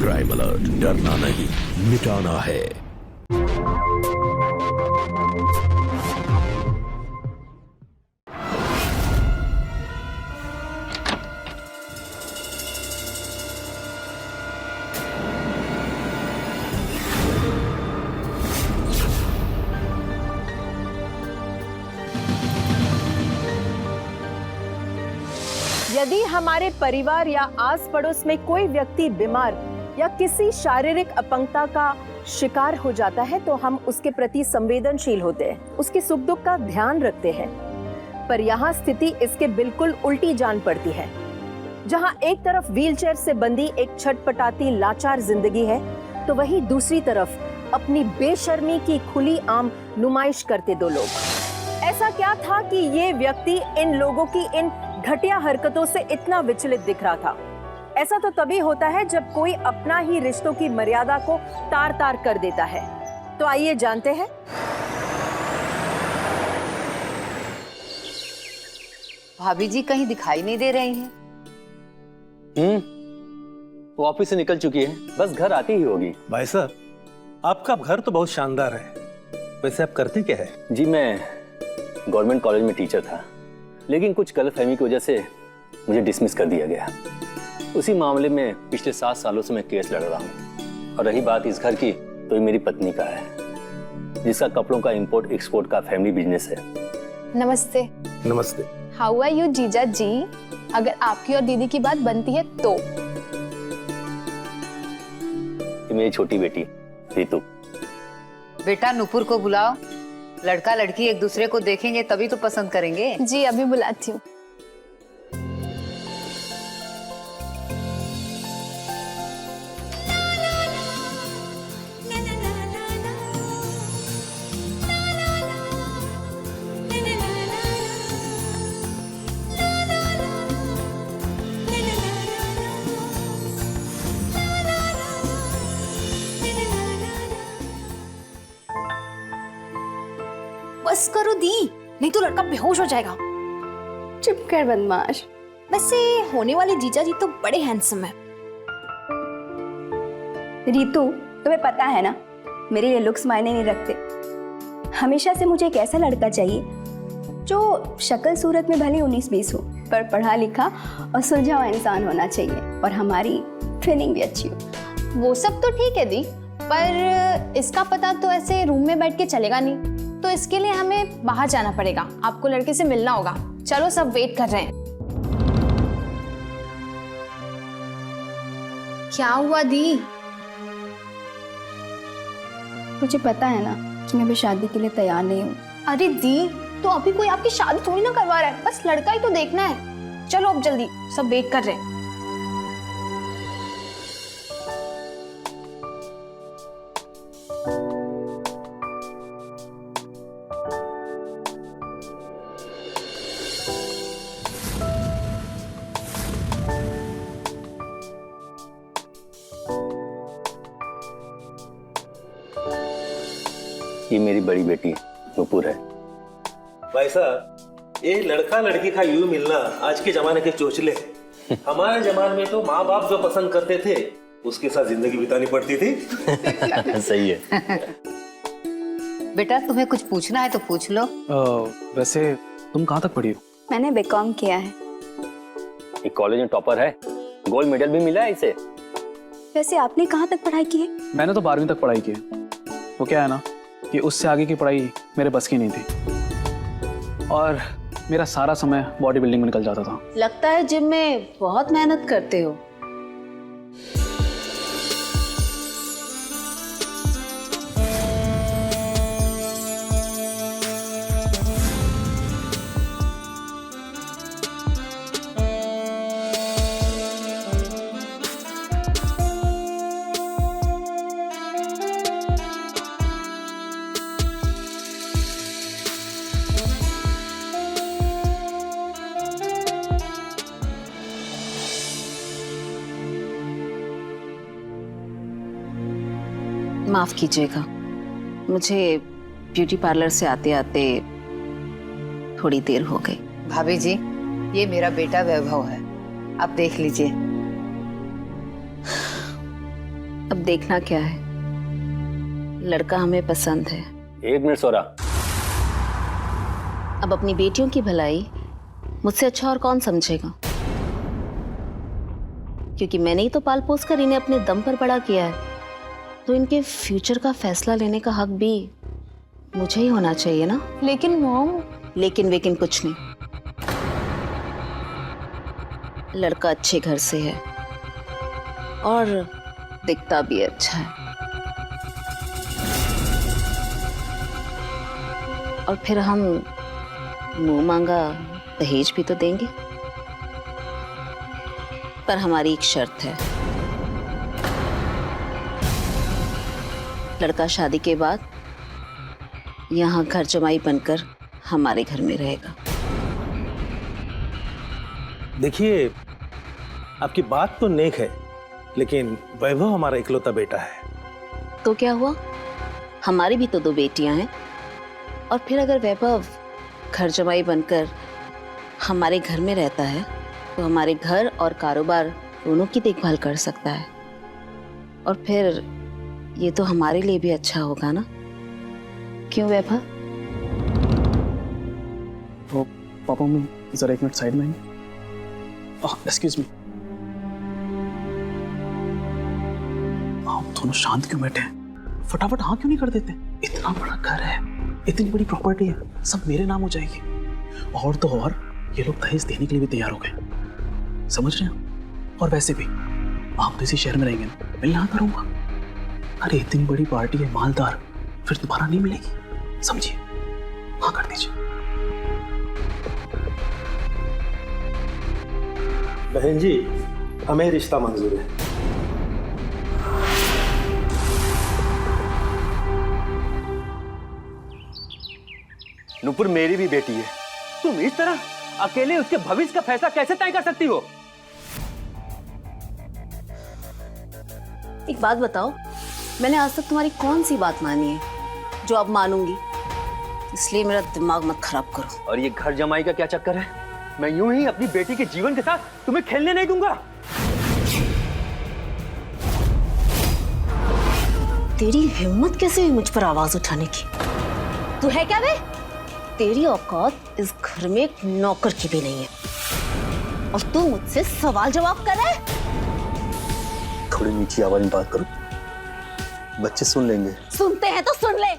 Crime alert, डरना नहीं मिटाना है। यदि हमारे परिवार या आस पड़ोस में कोई व्यक्ति बीमार या किसी शारीरिक अपंगता का शिकार हो जाता है तो हम उसके प्रति संवेदनशील होते हैं, उसके सुख दुख का ध्यान रखते हैं। पर यहाँ स्थिति इसके बिल्कुल उल्टी जान पड़ती है। जहाँ एक तरफ व्हीलचेयर से बंधी एक छटपटाती लाचार जिंदगी है, तो वहीं दूसरी तरफ अपनी बेशर्मी की खुली आम नुमाइश करते दो लोग। ऐसा क्या था कि ये व्यक्ति इन लोगों की इन घटिया हरकतों से इतना विचलित दिख रहा था? ऐसा तो तभी होता है जब कोई अपना ही रिश्तों की मर्यादा को तार तार कर देता है। तो आइए जानते हैं। भाभी जी कहीं दिखाई नहीं दे रही हैं। वो ऑफिस से निकल चुकी है, बस घर आती ही होगी। भाई साहब, आपका घर तो बहुत शानदार है। वैसे आप करते क्या है? जी मैं गवर्नमेंट कॉलेज में टीचर था, लेकिन कुछ गलतफहमी की वजह से मुझे डिसमिस कर दिया गया। उसी मामले में पिछले 7 सालों से मैं केस लड़ रहा हूँ। और रही बात इस घर की, तो ये मेरी पत्नी का है, जिसका कपड़ों का इंपोर्ट एक्सपोर्ट का फैमिली बिजनेस है। नमस्ते। नमस्ते। हाउ आर यू जीजा जी? अगर आपकी और दीदी की बात बनती है तो। ये मेरी छोटी बेटी रीतू। बेटा नुपुर को बुलाओ। लड़का लड़की एक दूसरे को देखेंगे तभी तो पसंद करेंगे। जी अभी बुलाती हूँ। बस करो दी, नहीं तो लड़का बेहोश हो जाएगा। चुप कर बदमाश। वैसे होने वाले जीजा जी तो बड़े हैंडसम है। रीतू, तुम्हें पता है ना, मेरे लिए लुक्स मायने नहीं रखते। हमेशा से मुझे एक ऐसा लड़का चाहिए जो शक्ल सूरत में भले 19-20 हो, पर पढ़ा लिखा और सुलझा हुआ इंसान होना चाहिए, और हमारी ट्रेनिंग भी अच्छी हो। वो सब तो ठीक है दी, पर इसका पता तो ऐसे रूम में बैठ के चलेगा नहीं, तो इसके लिए हमें बाहर जाना पड़ेगा। आपको लड़के से मिलना होगा। चलो सब वेट कर रहे हैं। क्या हुआ दी? मुझे पता है ना कि मैं अभी शादी के लिए तैयार नहीं हूँ। अरे दी, तो अभी कोई आपकी शादी थोड़ी ना करवा रहा है, बस लड़का ही तो देखना है। चलो अब जल्दी, सब वेट कर रहे हैं। ये मेरी बड़ी बेटी नुपुर है। भाई साहब, ये लड़का लड़की का यूं मिलना आज के जमाने के चोचले। हमारे जमाने में तो माँ बाप जो पसंद करते थे उसके साथ जिंदगी बितानी पड़ती थी। सही है। बेटा तुम्हें कुछ पूछना है तो पूछ लो। वैसे तुम कहाँ तक पढ़ी हो? मैंने बीकॉम किया है। ये कॉलेज में टॉपर है, गोल्ड मेडल भी मिला है इसे। वैसे आपने कहाँ तक पढ़ाई की है? मैंने तो 12वीं तक पढ़ाई की है। वो क्या है ना कि उससे आगे की पढ़ाई मेरे बस की नहीं थी, और मेरा सारा समय बॉडी बिल्डिंग में निकल जाता था। लगता है जिम में बहुत मेहनत करते हो। माफ कीजिएगा, मुझे ब्यूटी पार्लर से आते आते थोड़ी देर हो गई। भाभी जी, ये मेरा बेटा वैभव है, आप देख लीजिए। अब देखना क्या है, लड़का हमें पसंद है। 1 मिनट सोरा। अब अपनी बेटियों की भलाई मुझसे अच्छा और कौन समझेगा, क्योंकि मैंने ही तो पाल पोस कर इन्हें अपने दम पर बड़ा किया है, तो इनके फ्यूचर का फैसला लेने का हक भी मुझे ही होना चाहिए ना। लेकिन मॉम, लेकिन कुछ नहीं। लड़का अच्छे घर से है और दिखता भी अच्छा है, और फिर हम मुंह मांगा दहेज भी तो देंगे, पर हमारी एक शर्त है, लड़का शादी के बाद यहाँ घर जमाई बनकर हमारे घर में रहेगा। देखिए, आपकी बात तो नेक है, लेकिन वैभव हमारा इकलौता बेटा है। तो क्या हुआ, हमारी भी तो 2 बेटियां हैं, और फिर अगर वैभव घर जमाई बनकर हमारे घर में रहता है तो हमारे घर और कारोबार दोनों की देखभाल कर सकता है, और फिर ये तो हमारे लिए भी अच्छा होगा ना, क्यों वैभव? तो पापा मम्मी जरा 1 मिनट साइड में आएंगे? Excuse me. आप दोनों शांत क्यों बैठे हैं? फटाफट हाँ क्यों नहीं कर देते? इतना बड़ा घर है, इतनी बड़ी प्रॉपर्टी है, सब मेरे नाम हो जाएगी। और तो और ये लोग दहेज देने के लिए भी तैयार हो गए, समझ रहे हैं? और वैसे भी आप तो इसी शहर में रहेंगे ना, मिलने आता रहूंगा। अरे इतनी बड़ी पार्टी है, मालदार, फिर दोबारा नहीं मिलेगी, समझिए? हाँ कर दीजिए। बहन जी, हमें रिश्ता मंजूर है। नुपुर मेरी भी बेटी है, तुम इस तरह अकेले उसके भविष्य का फैसला कैसे तय कर सकती हो? एक बात बताओ, मैंने आज तक तुम्हारी कौन सी बात मानी है जो अब मानूंगी? इसलिए मेरा दिमाग मत खराब करो। और ये घर जमाई का क्या चक्कर है? मैं यूं ही अपनी बेटी के जीवन के साथ तुम्हें खेलने नहीं दूंगा। तेरी हिम्मत कैसे हुई मुझ पर आवाज उठाने की? तू है क्या बे? तेरी औकात इस घर में एक नौकर की भी नहीं है, और तू मुझसे सवाल जवाब कर रहा है? थोड़ी नीची आवाज में बात करो, बच्चे सुन लेंगे। सुनते हैं तो सुन ले,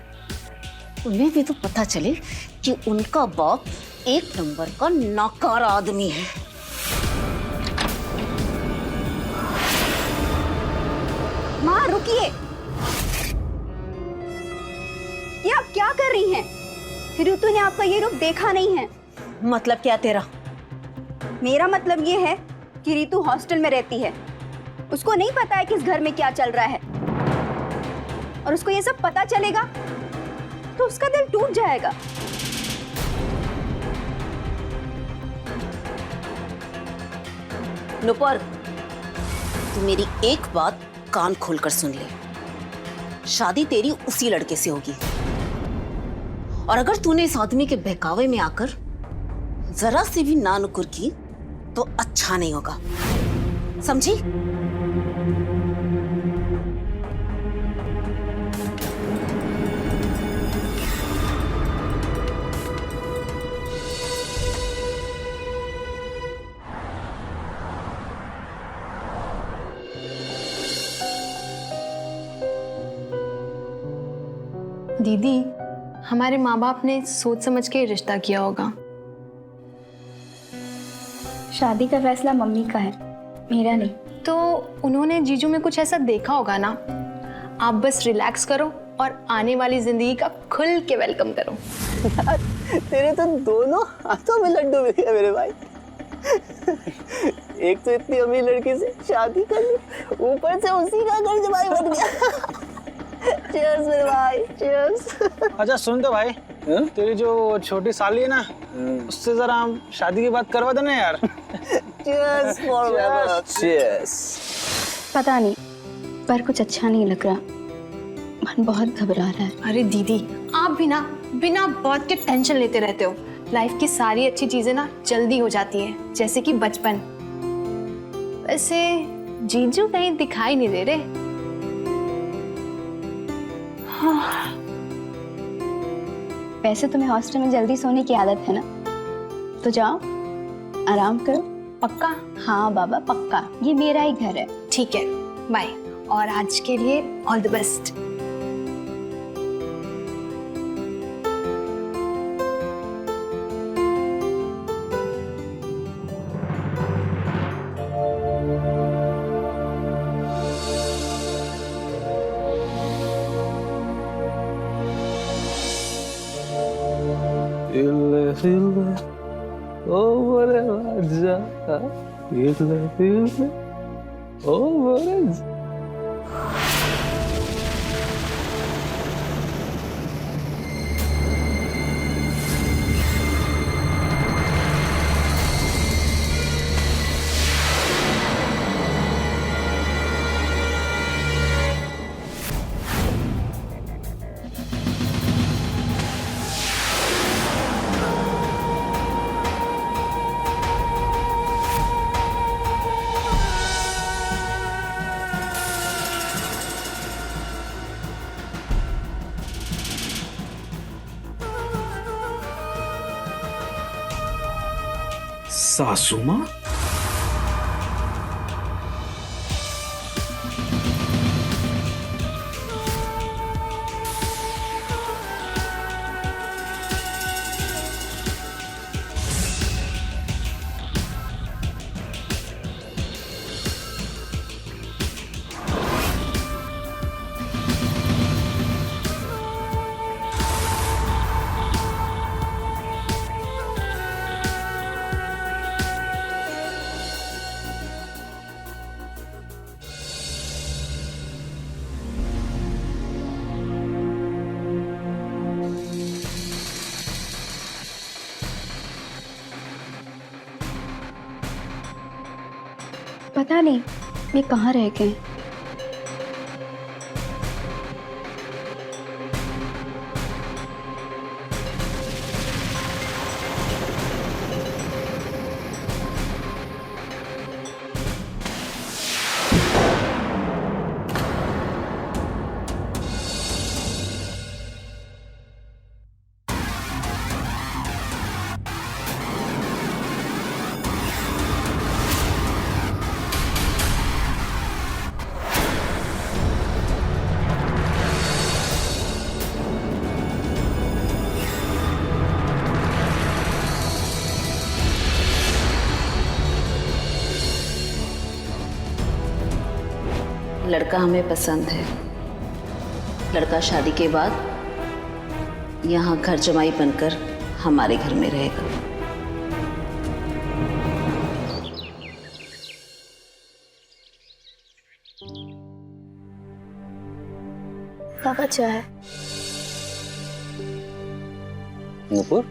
उन्हें भी तो पता चले कि उनका बाप 1 नंबर का नाकार आदमी है। माँ रुकिए, ये आप क्या कर रही हैं? ऋतु ने आपका ये रूप देखा नहीं है। मतलब क्या तेरा? मेरा मतलब ये है कि ऋतु हॉस्टल में रहती है, उसको नहीं पता है कि इस घर में क्या चल रहा है, और उसको ये सब पता चलेगा तो उसका दिल टूट जाएगा। नुपुर, तू मेरी एक बात कान खोलकर सुन ले, शादी तेरी उसी लड़के से होगी, और अगर तूने इस आदमी के बहकावे में आकर जरा सी भी ना नुकुर की तो अच्छा नहीं होगा, समझी? दीदी, हमारे माँ बाप ने सोच समझ के रिश्ता किया होगा। शादी का फैसला मम्मी का है, मेरा नहीं। तो उन्होंने जीजू में कुछ ऐसा देखा होगा ना। आप बस रिलैक्स करो और आने वाली जिंदगी का खुल के वेलकम करो। तेरे तो दोनों हाथों में लड्डू मिल गए मेरे भाई। एक तो इतनी अमीर लड़की से शादी कर ली, ऊपर से उसी का घर जमाई बन गया। चीयर्स मेरे भाई, चीयर्स। अच्छा सुन तो भाई, तेरी जो छोटी साली है ना, उससे जरा हम शादी की बात करवा देना यार। Cheers for Vaibhav. चीयर्स। पता नहीं, पर कुछ अच्छा नहीं लग रहा, मन बहुत घबरा रहा है। अरे दीदी, आप भी ना बिना बात के टेंशन लेते रहते हो। लाइफ की सारी अच्छी चीजें ना जल्दी हो जाती हैं, जैसे कि बचपन। वैसे जीजू कहीं दिखाई नहीं दे रहे। वैसे तुम्हें हॉस्टल में जल्दी सोने की आदत है ना, तो जाओ आराम करो। पक्का? हाँ बाबा पक्का, ये मेरा ही घर है। ठीक है, बाय। और आज के लिए ऑल द बेस्ट। सासू माँ? पता नहीं वे कहाँ रह गए। लड़का हमें पसंद है। लड़का शादी के बाद यहाँ घर जमाई बनकर हमारे घर में रहेगा। पापा चाय। नूपुर,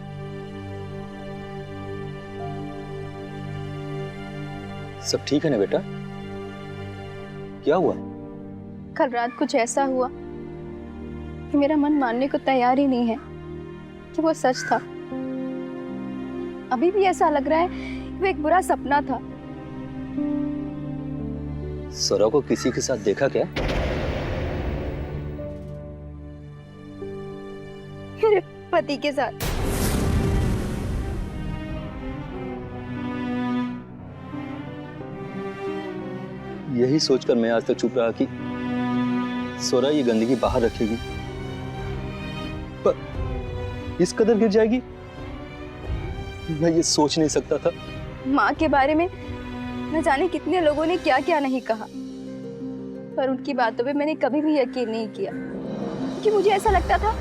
सब ठीक है ना बेटा? क्या हुआ? कल रात कुछ ऐसा हुआ कि मेरा मन मानने को तैयार ही नहीं है कि वो सच था। अभी भी ऐसा लग रहा है कि वो एक बुरा सपना था। सौरव को किसी के साथ देखा क्या? मेरे पति के साथ। यही सोचकर मैं आज तक चुप रहा कि सौरव ये गंदगी बाहर रखेगी, पर इस कदर गिर जाएगी मैं ये सोच नहीं सकता था। माँ के बारे में न जाने कितने लोगों ने क्या क्या नहीं कहा, पर उनकी बातों पे मैंने कभी भी यकीन नहीं किया, क्योंकि मुझे ऐसा लगता था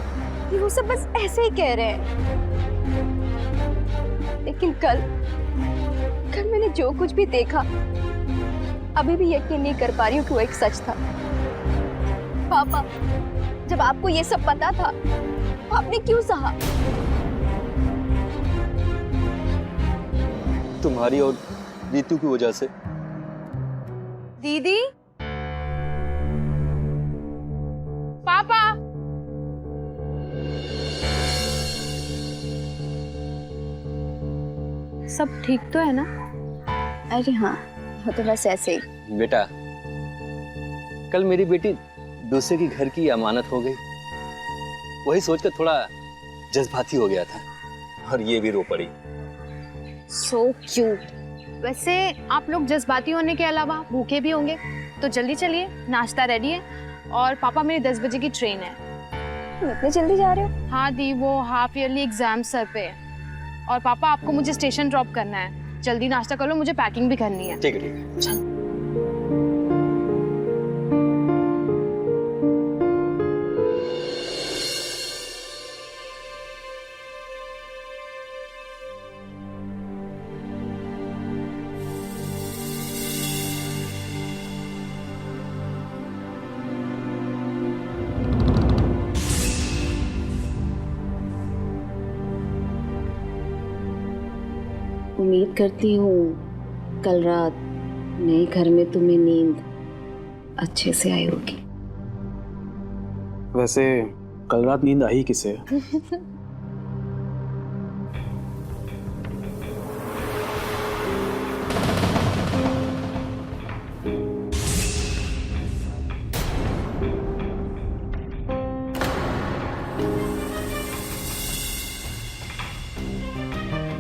कि वो सब बस ऐसे ही कह रहे हैं। लेकिन कल मैंने जो कुछ भी देखा, अभी भी यकीन नहीं कर पा रही हूँ कि वो एक सच था। पापा, जब आपको ये सब पता था, आपने क्यों सहा? तुम्हारी और रीतू की वजह से। दीदी, पापा, सब ठीक तो है ना? अरे हाँ, वो तो बस ऐसे ही। बेटा, कल मेरी बेटी दूसरे की घर की अमानत हो गई, वही सोचकर थोड़ा जज्बाती हो गया था और ये भी रो पड़ी। So cute. वैसे आप लोग जज्बाती होने के अलावा भूखे भी होंगे, तो जल्दी चलिए, नाश्ता रेडी है और पापा मेरी 10 बजे की ट्रेन है। तुम इतने जल्दी जा रहे हो? हाँ दी, वो हाफ ईयरली एग्जाम सर पे है और पापा आपको मुझे स्टेशन ड्रॉप करना है। जल्दी नाश्ता कर लो, मुझे पैकिंग भी करनी है। ठीक है, ठीक है। चल। उम्मीद करती हूँ कल रात नए घर में तुम्हें नींद अच्छे से आई होगी। वैसे कल रात नींद आई किसे?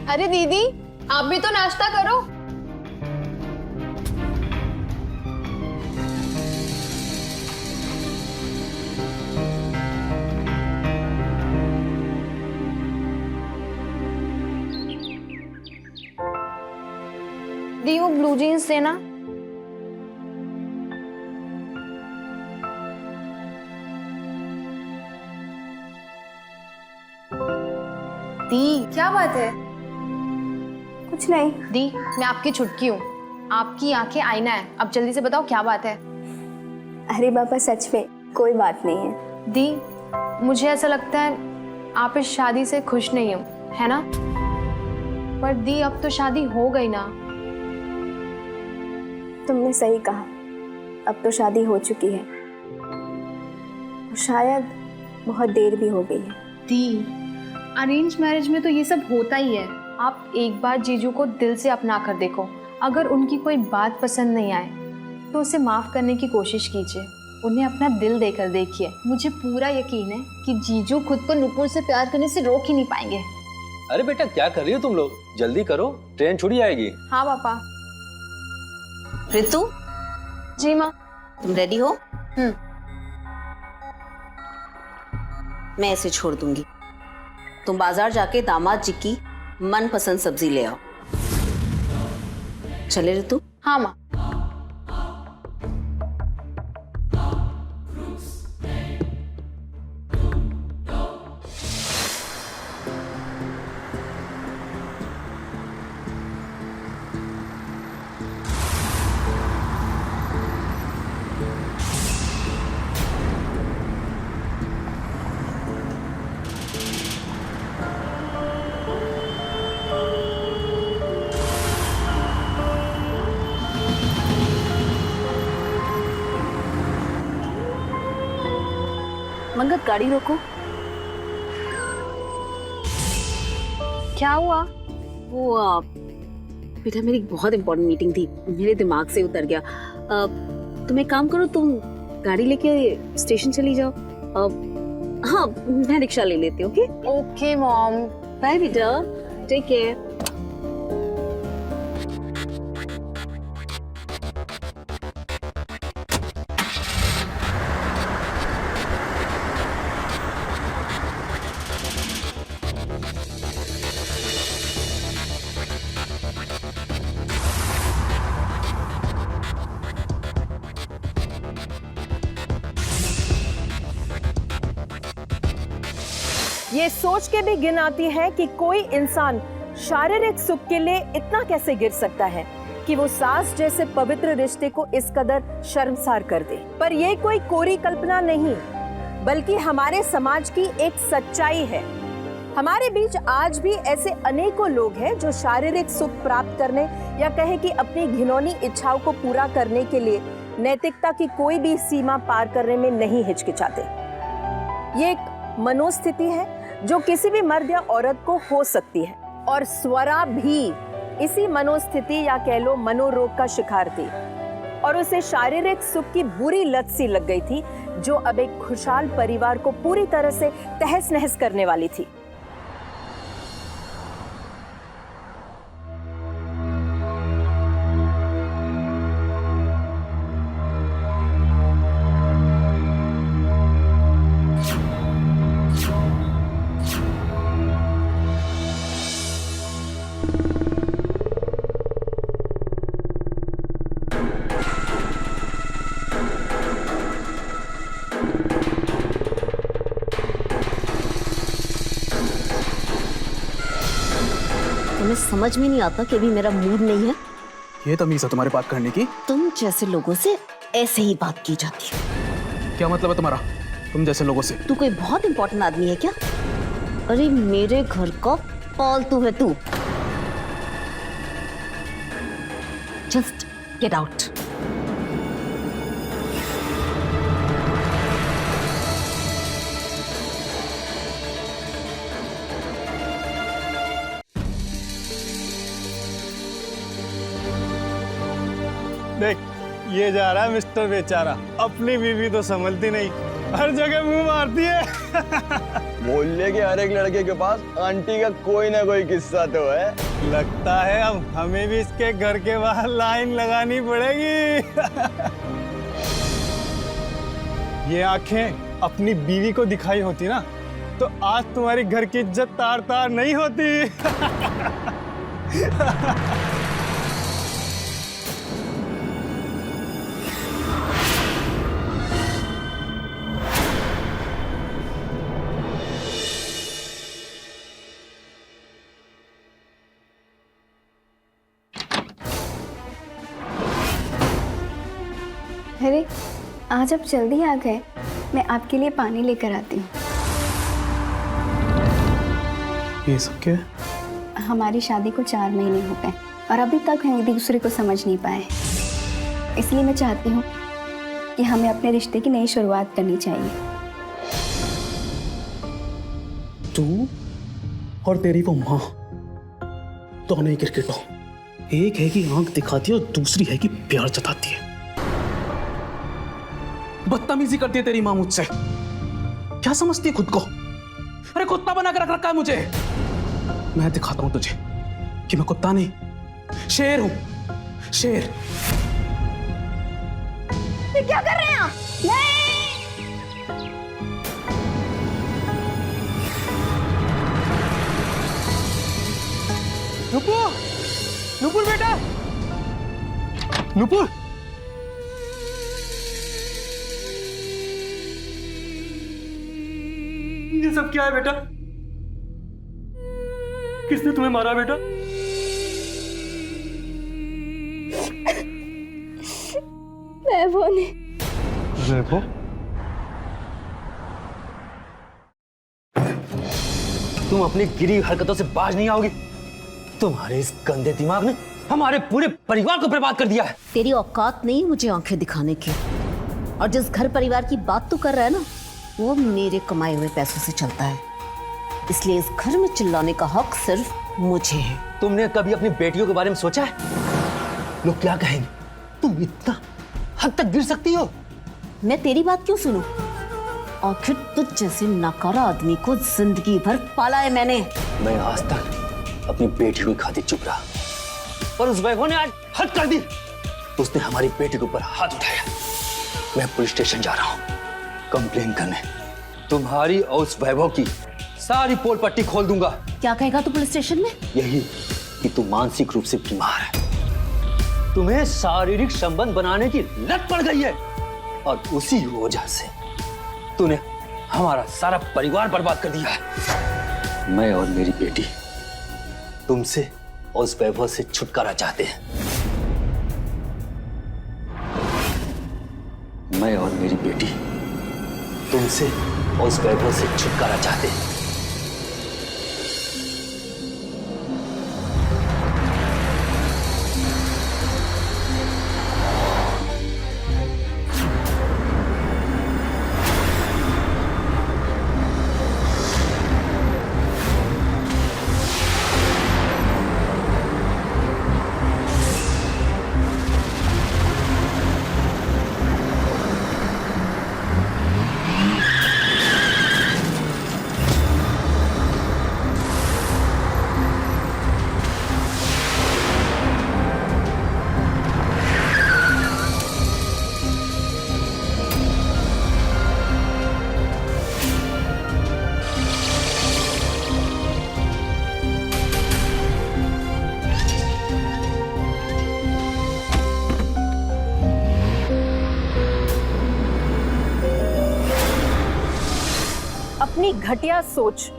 अरे दीदी, आप भी तो नाश्ता करो। दी, वो ब्लू जीन्स देना। दी, क्या बात है? कुछ नहीं। दी, मैं आपकी छुटकी हूँ, आपकी आंखें आईना है। अब जल्दी से बताओ क्या बात है? अरे पापा, सच में कोई बात नहीं है। दी, मुझे ऐसा लगता है आप इस शादी से खुश नहीं हो, है ना? पर दी, अब तो शादी हो गई ना। तुमने सही कहा, अब तो शादी हो चुकी है, शायद बहुत देर भी हो गई है। दी, अरेंज मैरिज में तो ये सब होता ही है। आप एक बार जीजू को दिल से अपना कर देखो, अगर उनकी कोई बात पसंद नहीं आए तो उसे माफ करने की कोशिश कीजिए, उन्हें अपना दिल देकर देखिए। मुझे पूरा यकीन है कि जीजू खुद को नुपुर से प्यार करने से रोक ही नहीं पाएंगे। अरे बेटा, क्या कर रही हो तुम लोग? जल्दी करो, ट्रेन छुड़ी आएगी। हाँ पापा। ऋतु, जी माँ। तुम रेडी हो? मैं ऐसे छोड़ दूंगी, तुम बाजार जाके दामाद जी की मनपसंद सब्जी ले आओ। चले ऋतु? हाँ माँ। मंगत, गाड़ी रोको। क्या हुआ? वो बेटा, मेरी बहुत इंपॉर्टेंट मीटिंग थी, मेरे दिमाग से उतर गया। तुम एक काम करो, तुम गाड़ी लेके स्टेशन चली जाओ। हाँ, मैं रिक्शा ले लेती हूँ। Okay okay mom. बाय बेटा, टेक केयर। ये सोच के भी घिन आती है कि कोई इंसान शारीरिक सुख के लिए इतना कैसे गिर सकता है कि वो सास जैसे पवित्र रिश्ते को इस कदर शर्मसार कर दे। पर ये कोई कोरी कल्पना नहीं, बल्कि हमारे समाज की एक सच्चाई है। हमारे बीच आज भी ऐसे अनेकों लोग हैं जो शारीरिक सुख प्राप्त करने या कहे कि अपनी घिनौनी इच्छाओं को पूरा करने के लिए नैतिकता की कोई भी सीमा पार करने में नहीं हिचकिचाते। ये एक मनोस्थिति है जो किसी भी मर्द या औरत को हो सकती है, और स्वरा भी इसी मनोस्थिति या कह लो मनोरोग का शिकार थी। और उसे शारीरिक सुख की बुरी लत सी लग गई थी, जो अब एक खुशहाल परिवार को पूरी तरह से तहस नहस करने वाली थी। तुम्हें समझ में नहीं आता कि अभी मेरा मूड नहीं है। ये तमीज है तुम्हारे बात करने की? तुम जैसे लोगों से ऐसे ही बात की जाती है। क्या मतलब है तुम्हारा, तुम जैसे लोगों से? तू कोई बहुत इंपॉर्टेंट आदमी है क्या? अरे मेरे घर का पालतू है तू। Just get out. देख, ये जा रहा है मिस्टर बेचारा, अपनी बीवी तो संभलती नहीं, हर जगह मुंह मारती है। मोहल्ले के हर एक लड़के के पास आंटी का कोई ना कोई किस्सा तो है। लगता है अब हमें भी इसके घर के बाहर लाइन लगानी पड़ेगी। ये आंखें अपनी बीवी को दिखाई होती ना, तो आज तुम्हारी घर की इज्जत तार तार नहीं होती। अरे आज आप जल्दी आ गए, मैं आपके लिए पानी लेकर आती हूँ। ये सब क्या है? हमारी शादी को 4 महीने हो गए और अभी तक हम एक दूसरे को समझ नहीं पाए, इसलिए मैं चाहती हूँ कि हमें अपने रिश्ते की नई शुरुआत करनी चाहिए। तू और तेरी वो माँ दोनों ही क्रिकेट हो। एक है कि आंख दिखाती है और दूसरी है कि प्यार जताती है। बदतमीजी करती है तेरी माँ मुझसे। क्या समझती है खुद को? अरे कुत्ता बना कर रख रखा है मुझे। मैं दिखाता हूं तुझे कि मैं कुत्ता नहीं, शेर हूं, शेर। क्या कर रहे हैं आप? नुपुर, नुपुर बेटा, नुपुर। ये सब क्या है बेटा? किसने तुम्हें मारा बेटा? वैभव ने। वैभव? तुम अपनी गिरी हरकतों से बाज नहीं आओगी। तुम्हारे इस गंदे दिमाग ने हमारे पूरे परिवार को बर्बाद कर दिया है। तेरी औकात नहीं मुझे आंखें दिखाने की। और जिस घर परिवार की बात तू कर रहा है ना, वो मेरे कमाए हुए पैसों से चलता है, इसलिए इस घर में चिल्लाने का हक सिर्फ मुझे है। तुमने कभी अपनी बेटियों के बारे में सोचा है? लोग क्या कहेंगे? तुम इतना हद तक गिर सकती हो? मैं तेरी बात क्यों सुनूं? आखिर तुझ जैसे नकारा आदमी को जिंदगी भर पाला है मैंने। मैं आज तक अपनी बेटी की खातिर चुप रहा, पर उस वैभव ने आज हद कर दी। उसने हमारी बेटी के ऊपर हाथ उठाया। मैं पुलिस स्टेशन जा रहा हूँ कंप्लेन करने। तुम्हारी और उस वैभव की सारी पोल पट्टी खोल दूंगा। क्या कहेगा तू पुलिस स्टेशन में? यही कि तू मानसिक रूप से बीमार है, तुम्हें शारीरिक संबंध बनाने की लत पड़ गई है, और उसी वजह से तूने हमारा सारा परिवार बर्बाद कर दिया है। मैं और मेरी बेटी तुमसे और उस वैभव से छुटकारा चाहते हैं। मैं और मेरी बेटी तुमसे और उस वैभव से छुटकारा चाहते हैं। अपनी घटिया सोच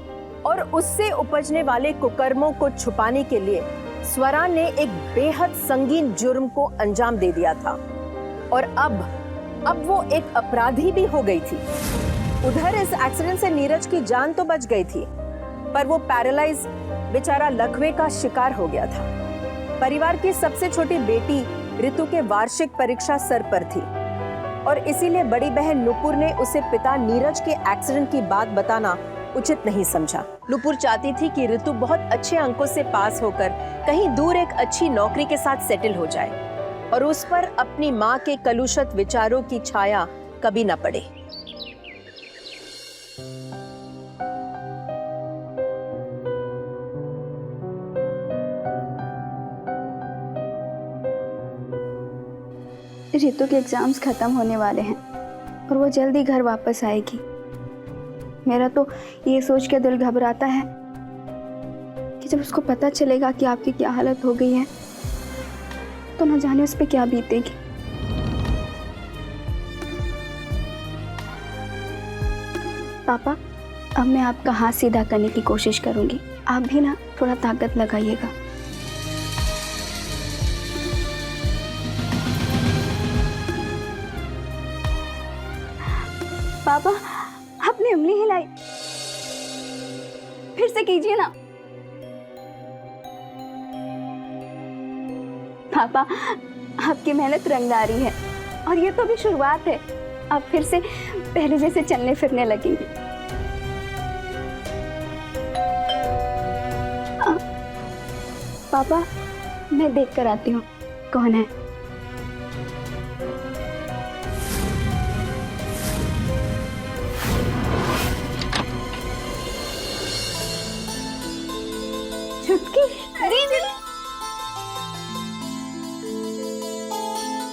और उससे उपजने वाले कुकर्मों को छुपाने के लिए स्वरा ने एक बेहद संगीन जुर्म को अंजाम दे दिया था और अब वो एक अपराधी भी हो गई थी। उधर इस एक्सीडेंट से नीरज की जान तो बच गई थी, पर वो पैरालाइज बेचारा लकवे का शिकार हो गया था। परिवार की सबसे छोटी बेटी ऋतु के वार्षिक परीक्षा सर पर थी और इसीलिए बड़ी बहन नुपुर ने उसे पिता नीरज के एक्सीडेंट की बात बताना उचित नहीं समझा। नुपुर चाहती थी कि ऋतु बहुत अच्छे अंकों से पास होकर कहीं दूर एक अच्छी नौकरी के साथ सेटल हो जाए और उस पर अपनी माँ के कलुषित विचारों की छाया कभी न पड़े। ऋतु के एग्जाम्स खत्म होने वाले हैं और वो जल्दी घर वापस आएगी। मेरा तो ये सोच के दिल घबराता है कि जब उसको पता चलेगा कि आपकी क्या हालत हो गई है तो न जाने उस पर क्या बीतेगी। पापा, अब मैं आपका हाथ सीधा करने की कोशिश करूंगी, आप भी ना थोड़ा ताकत लगाइएगा। पापा, आपने उंगली हिलाई, फिर से कीजिए ना। पापा, आपकी मेहनत रंगदारी है और ये तो अभी शुरुआत है, आप फिर से पहले जैसे चलने फिरने लगेंगे। पापा, मैं देख कर आती हूँ कौन है।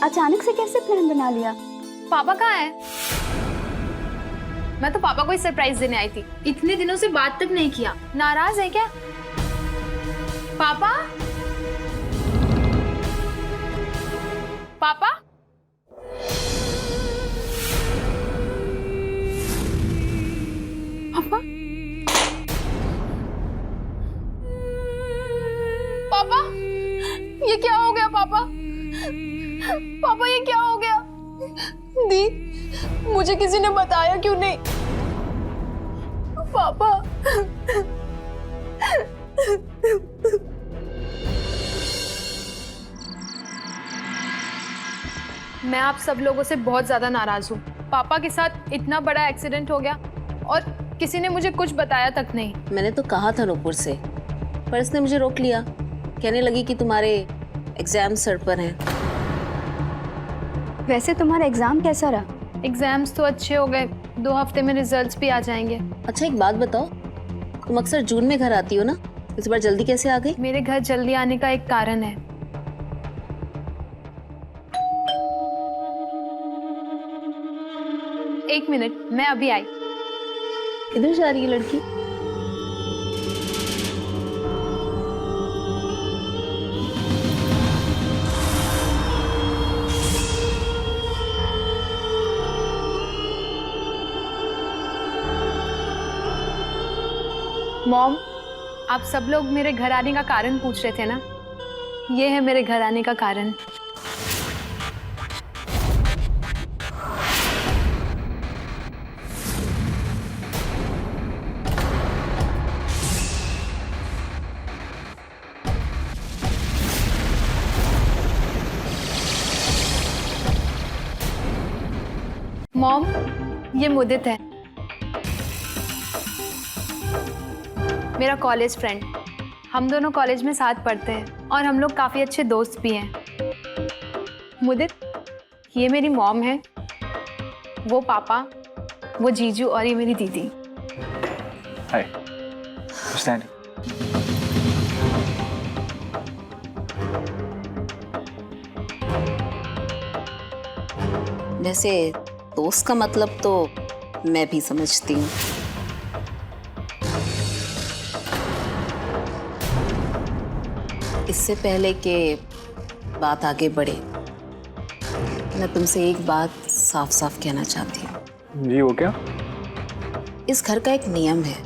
अचानक से कैसे प्लान बना लिया? पापा कहाँ है? मैं तो पापा को ही सरप्राइज देने आई थी। इतने दिनों से बात तक नहीं किया। नाराज है क्या? पापा? पापा? पापा? पापा? ये क्या हो गया पापा? पापा ये क्या हो गया? दी, मुझे किसी ने बताया क्यों नहीं? पापा। मैं आप सब लोगों से बहुत ज्यादा नाराज हूँ। पापा के साथ इतना बड़ा एक्सीडेंट हो गया और किसी ने मुझे कुछ बताया तक नहीं। मैंने तो कहा था नुपुर से, पर इसने मुझे रोक लिया। कहने लगी कि तुम्हारे एग्जाम सर पर हैं। वैसे तुम्हारा एग्जाम कैसा रहा? एग्जाम्स तो अच्छे हो गए, 2 हफ्ते में रिजल्ट्स भी आ जाएंगे। अच्छा एक बात बताओ, तुम अक्सर जून में घर आती हो ना, इस बार जल्दी कैसे आ गई? मेरे घर जल्दी आने का एक कारण है। एक मिनट, मैं अभी आई। किधर जा रही है लड़की? मॉम, आप सब लोग मेरे घर आने का कारण पूछ रहे थे ना? ये है मेरे घर आने का कारण। मॉम, ये मुदित है, मेरा कॉलेज फ्रेंड। हम दोनों कॉलेज में साथ पढ़ते हैं और हम लोग काफ़ी अच्छे दोस्त भी हैं। मुदित, ये मेरी मॉम है, वो पापा, वो जीजू और ये मेरी दीदी। हाय, स्टैंड। वैसे दोस्त का मतलब तो मैं भी समझती हूँ। इससे पहले कि बात आगे बढ़े, मैं तुमसे एक बात साफ साफ कहना चाहती हूँ। जी वो क्या? इस घर का एक नियम है,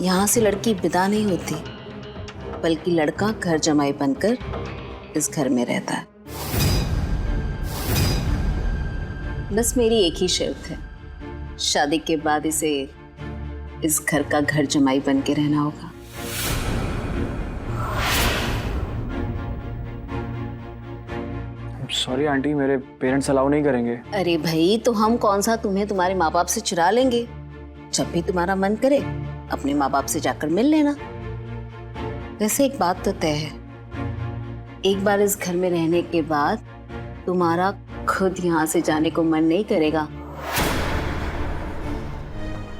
यहाँ से लड़की विदा नहीं होती, बल्कि लड़का घर जमाई बनकर इस घर में रहता है। बस मेरी एक ही शर्त है, शादी के बाद इसे इस घर का घर जमाई बन के रहना होगा। सॉरी आंटी, मेरे पेरेंट्स अलाउ नहीं करेंगे। अरे भाई, तो हम कौन सा तुम्हें तुम्हारे माँ बाप से चुरा लेंगे। जब भी तुम्हारा मन करे अपने माँ बाप से जाकर मिल लेना। वैसे एक बात तो तय है, एक बार इस घर में रहने के बाद तुम्हारा खुद यहाँ से जाने को मन नहीं करेगा।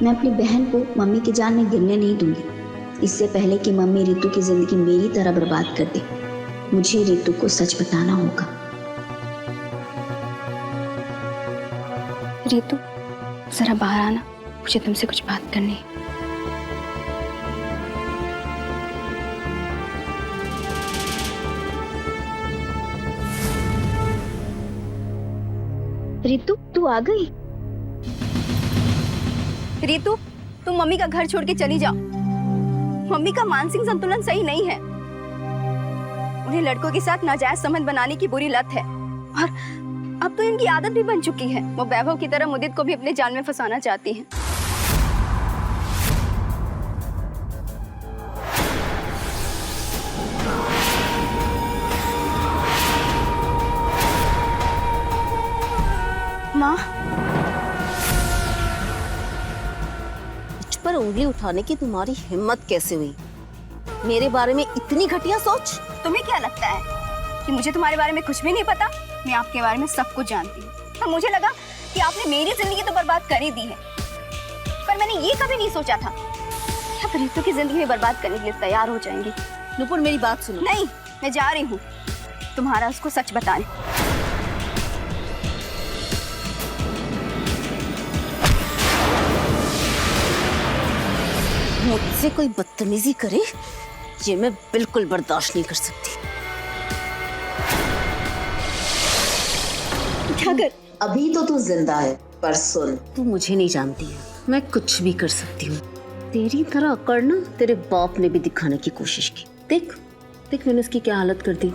मैं अपनी बहन को मम्मी की जान में गिरने नहीं दूंगी। इससे पहले कि मम्मी रितु की जिंदगी मेरी तरह बर्बाद कर दे, मुझे रितु को सच बताना होगा। रितु, जरा बाहर आना, मुझे तुमसे कुछ बात करनी है। रितु, तू आ गई? रितु, तुम मम्मी का घर छोड़ के चली जाओ। मम्मी का मानसिक संतुलन सही नहीं है। उन्हें लड़कों के साथ नाजायज संबंध बनाने की बुरी लत है, और अब तो इनकी आदत भी बन चुकी है। वो वैभव की तरह मुदित को भी अपने जाल में फंसाना चाहती हैं। माँ, मुझ पर उंगली उठाने की तुम्हारी हिम्मत कैसे हुई? मेरे बारे में इतनी घटिया सोच? तुम्हें क्या लगता है कि मुझे तुम्हारे बारे में कुछ भी नहीं पता? मैं आपके बारे में सब कुछ जानती हूँ, और मुझे लगा कि आपने मेरी जिंदगी तो बर्बाद कर ही दी है, पर मैंने ये कभी नहीं सोचा था कि आप रितु की जिंदगी में बर्बाद करने के लिए तैयार हो जाएंगी। नुपुर, मेरी बात सुनो। नहीं, मैं जा रही हूँ तुम्हारा उसको सच बताने। मुझसे कोई बदतमीजी करे, ये मैं बिल्कुल बर्दाश्त नहीं कर सकती। क्या कर? अभी तो तू जिंदा है, पर सुन, तू मुझे नहीं जानती है, मैं कुछ भी कर सकती हूँ। तेरी तरह अकड़ ना तेरे बाप ने भी दिखाने की कोशिश की। देख देख मैंने उसकी क्या हालत कर दी।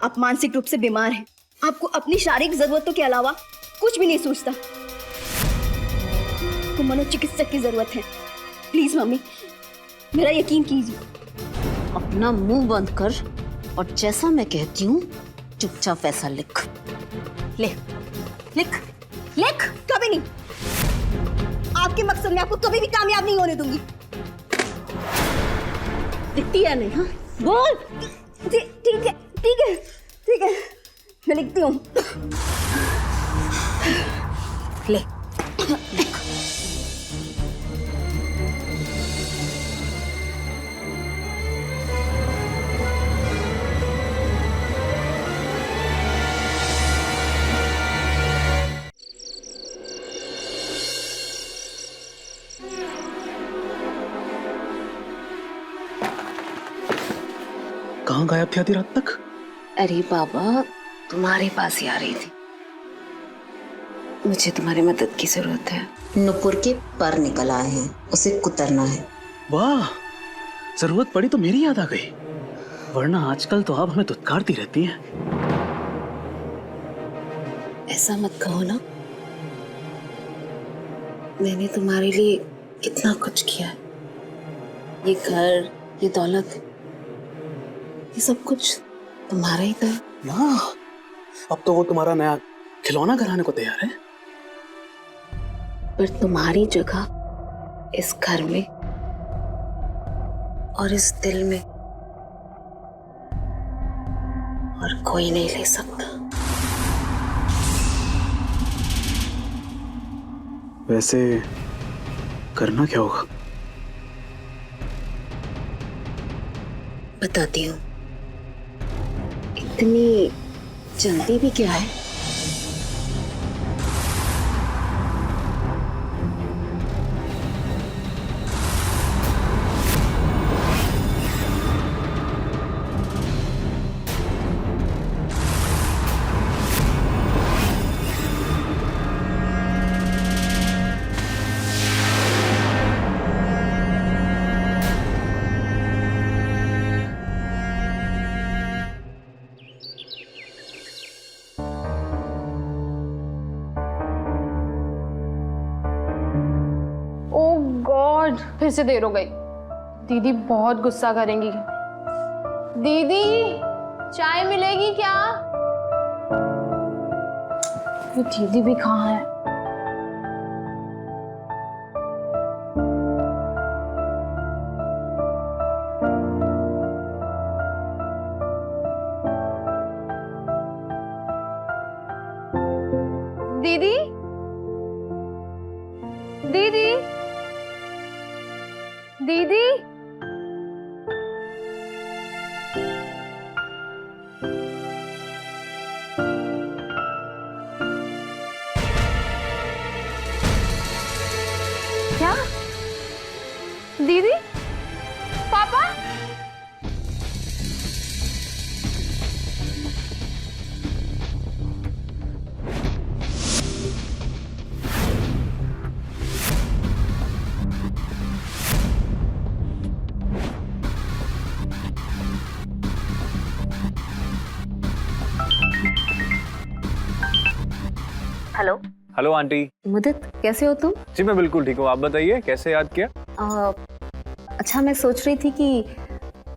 आप मानसिक रूप से बीमार हैं। आपको अपनी शारीरिक जरूरतों के अलावा कुछ भी नहीं सोचता। आपको मनोचिकित्सक की जरूरत है। प्लीज मम्मी, मेरा यकीन कीजिए। अपना मुंह बंद कर और जैसा मैं कहती हूँ चुपचाप पैसा लिख। ले, लिख लिख। कभी नहीं। आपके मकसद में आपको कभी भी कामयाब नहीं होने दूंगी। लिखती है नहीं? हाँ बोल। ठीक है ठीक है ठीक है, मैं लिखती हूँ। ले। कहाँ गायब थी आधी रात तक? अरे बाबा, तुम्हारे पास ही आ रही थी। मुझे तुम्हारी मदद की जरूरत है। नुपुर के पर निकल आए हैं, उसे कुतरना है। वाह, जरूरत पड़ी तो मेरी याद आ गई, वरना आजकल तो आप हमें धुतकारती रहती हैं। ऐसा मत कहो ना, मैंने तुम्हारे लिए कितना कुछ किया है। ये घर, ये दौलत, ये सब कुछ तुम्हारा ही था। माँ, अब तो वो तुम्हारा नया खिलौना कराने को तैयार है। पर तुम्हारी जगह इस घर में और इस दिल में और कोई नहीं ले सकता। वैसे करना क्या होगा? बताती हूँ। इतनी जल्दी भी क्या है? गॉड, फिर से देर हो गई। दीदी बहुत गुस्सा करेंगी। दीदी चाय मिलेगी क्या? वो दीदी भी कहाँ है? दीदी, दीदी, दीदी, क्या? दीदी, पापा, हेलो। Hello aunty. मुदित, कैसे हो तुम? जी मैं बिल्कुल ठीक हूँ, आप बताइए कैसे याद किया? अच्छा, मैं सोच रही थी कि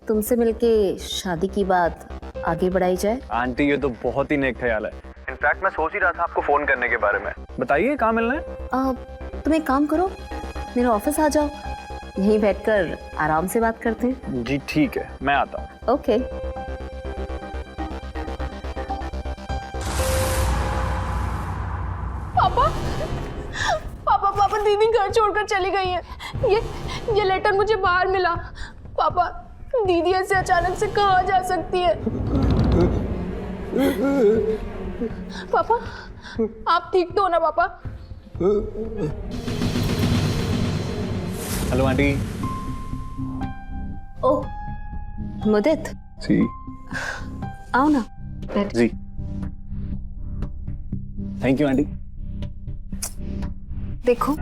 तुमसे मिलके शादी की बात आगे बढ़ाई जाए। आंटी ये तो बहुत ही नेक ख्याल है। इनफैक्ट मैं सोच ही रहा था आपको फोन करने के बारे में। बताइए कहाँ मिलना है? तुम एक काम करो, मेरे ऑफिस आ जाओ, यहीं बैठकर आराम से बात करते हैं। जी ठीक है, मैं आता हूँ। ओके। पापा, पापा, पापा, दीदी घर छोड़कर चली गई है। ये लेटर मुझे बाहर मिला। पापा, दीदी ऐसे अचानक से कहाँ जा सकती है? पापा, आप ठीक तो हो ना पापा? Hello aunty. ओह मुदित, जी आओ ना, बैठ। जी थैंक यू आंटी। देखो,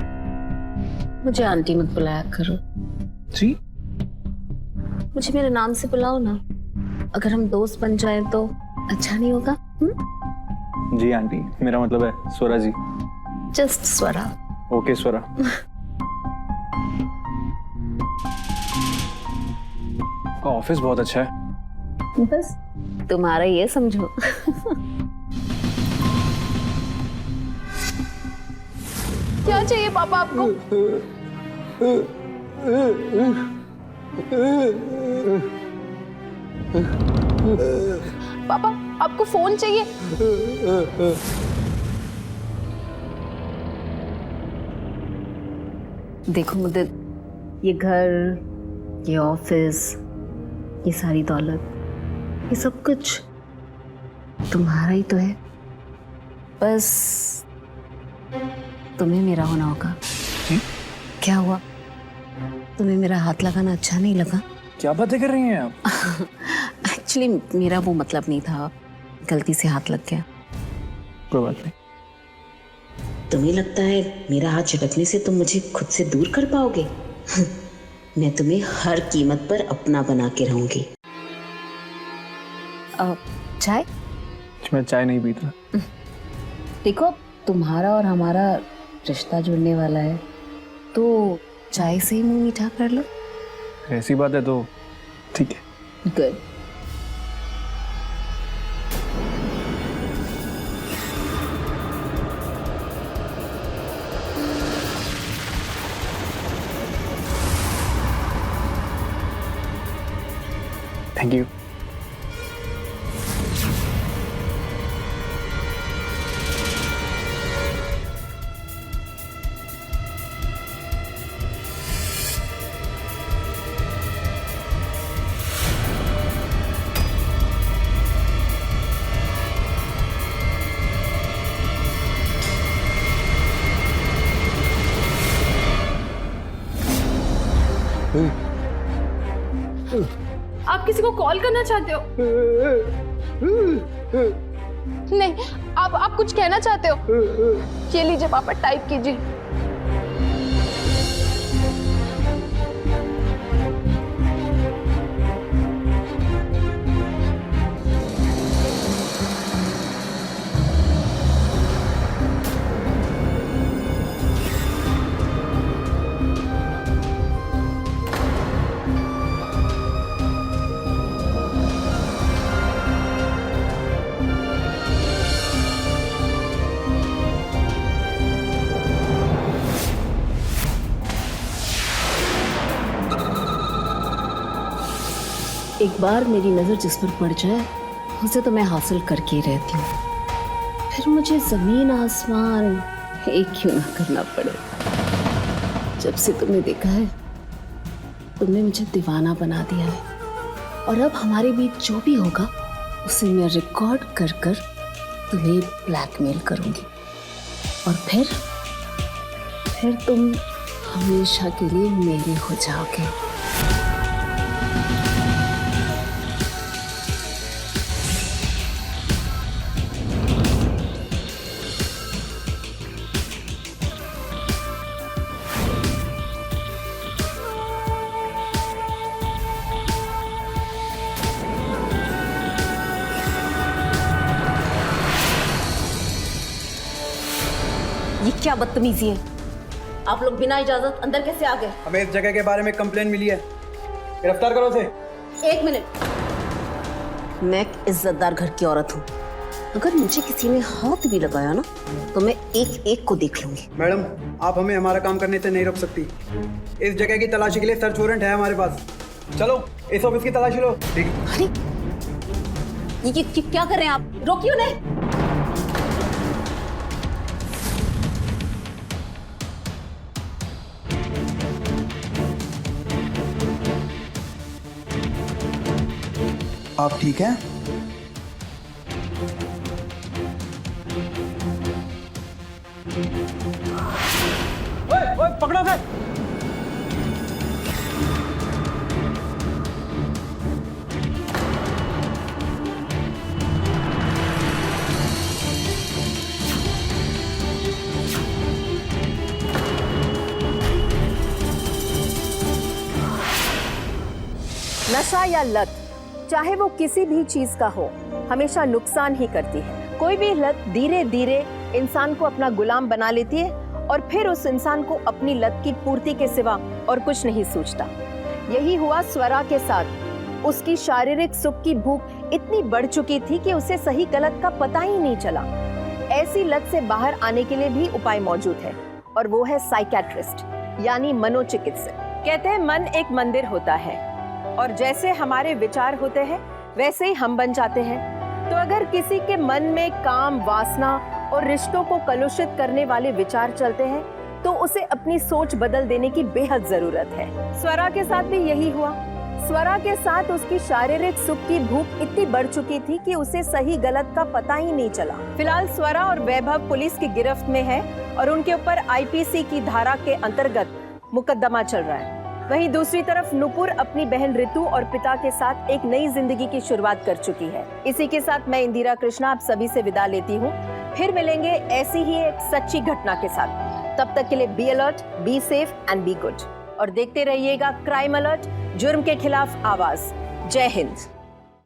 मुझे आंटी मत बुलाया करो। जी मुझे मेरे नाम से बुलाओ ना। अगर हम दोस्त बन जाएं तो अच्छा नहीं होगा? जी आंटी, मेरा मतलब है स्वरा जी। जस्ट स्वरा। ओके स्वरा। का ऑफिस बहुत अच्छा है। बस तुम्हारा ये समझो। क्या चाहिए पापा आपको? पापा, आपको फोन चाहिए? देखो मुदित, ये घर, ये ऑफिस, ये सारी दौलत, ये सब कुछ तुम्हारा ही तो है। बस तुम्हें मेरा होना होगा। क्या हुआ? तुम्हें मेरा हाथ लगाना अच्छा नहीं लगा? क्या बातें कर रही हैं आप? एक्चुअली मेरा वो मतलब नहीं था, गलती से हाथ लग गया। कोई बात नहीं। तुम्हें लगता है मेरा हाथ झटकने से तुम मुझे खुद से दूर कर पाओगे? मैं तुम्हें हर कीमत पर अपना बना के रहूंगी। चाय? मैं चाय नहीं पीता। देखो, तुम्हारा और हमारा रिश्ता जुड़ने वाला है, तो चाय से ही मुंह मीठा कर लो। ऐसी बात है तो ठीक है। गुड। Thank you. आप किसी को कॉल करना चाहते हो? नहीं, आप कुछ कहना चाहते हो? ये लीजिए पापा, टाइप कीजिए। एक बार मेरी नजर जिस पर पड़ जाए उसे तो मैं हासिल करके ही रहती हूँ, फिर मुझे जमीन आसमान एक क्यों ना करना पड़े। जब से तुमने देखा है तुमने मुझे दीवाना बना दिया है, और अब हमारे बीच जो भी होगा उसे मैं रिकॉर्ड कर कर तुम्हें ब्लैकमेल करूंगी, और फिर तुम हमेशा के लिए मेरे हो जाओगे। ये क्या बदतमीजी है? आप लोग बिना इजाजत अंदर कैसे आ गए? हमें इस जगह के बारे में कंप्लेन मिली है, गिरफ्तार करो उसे। एक मिनट, मैं एक इज्जतदार घर की औरत हूँ, अगर मुझे किसी ने हाथ भी लगाया ना तो मैं एक एक को देख लूंगी। मैडम, आप हमें हमारा काम करने से नहीं रोक सकती। इस जगह की तलाशी के लिए सर्च वारंट है हमारे पास। चलो इस ऑफिस की तलाशी लो। अरे ये क्या कर रहे हैं आप? रोकिए उन्हें। आप ठीक हैं? ओए, पकड़ो उसे। नशा या लत, चाहे वो किसी भी चीज का हो, हमेशा नुकसान ही करती है। कोई भी लत धीरे धीरे इंसान को अपना गुलाम बना लेती है और फिर उस इंसान को अपनी लत की पूर्ति के सिवा और कुछ नहीं सूझता। यही हुआ स्वरा के साथ। उसकी शारीरिक सुख की भूख इतनी बढ़ चुकी थी कि उसे सही गलत का पता ही नहीं चला। ऐसी लत से बाहर आने के लिए भी उपाय मौजूद है, और वो है साइकेट्रिस्ट यानी मनोचिकित्सक। कहते हैं मन एक मंदिर होता है, और जैसे हमारे विचार होते हैं वैसे ही हम बन जाते हैं। तो अगर किसी के मन में काम, वासना और रिश्तों को कलुषित करने वाले विचार चलते हैं तो उसे अपनी सोच बदल देने की बेहद जरूरत है। स्वरा के साथ भी यही हुआ। स्वरा के साथ उसकी शारीरिक सुख की भूख इतनी बढ़ चुकी थी कि उसे सही गलत का पता ही नहीं चला। फिलहाल स्वरा और वैभव पुलिस की गिरफ्त में है और उनके ऊपर आईपीसी की धारा के अंतर्गत मुकदमा चल रहा है। वहीं दूसरी तरफ नुपुर अपनी बहन ऋतु और पिता के साथ एक नई जिंदगी की शुरुआत कर चुकी है। इसी के साथ मैं इंदिरा कृष्णा आप सभी से विदा लेती हूँ। फिर मिलेंगे ऐसी ही एक सच्ची घटना के साथ। तब तक के लिए be alert, be safe and be good, और देखते रहिएगा क्राइम अलर्ट, जुर्म के खिलाफ आवाज। जय हिंद।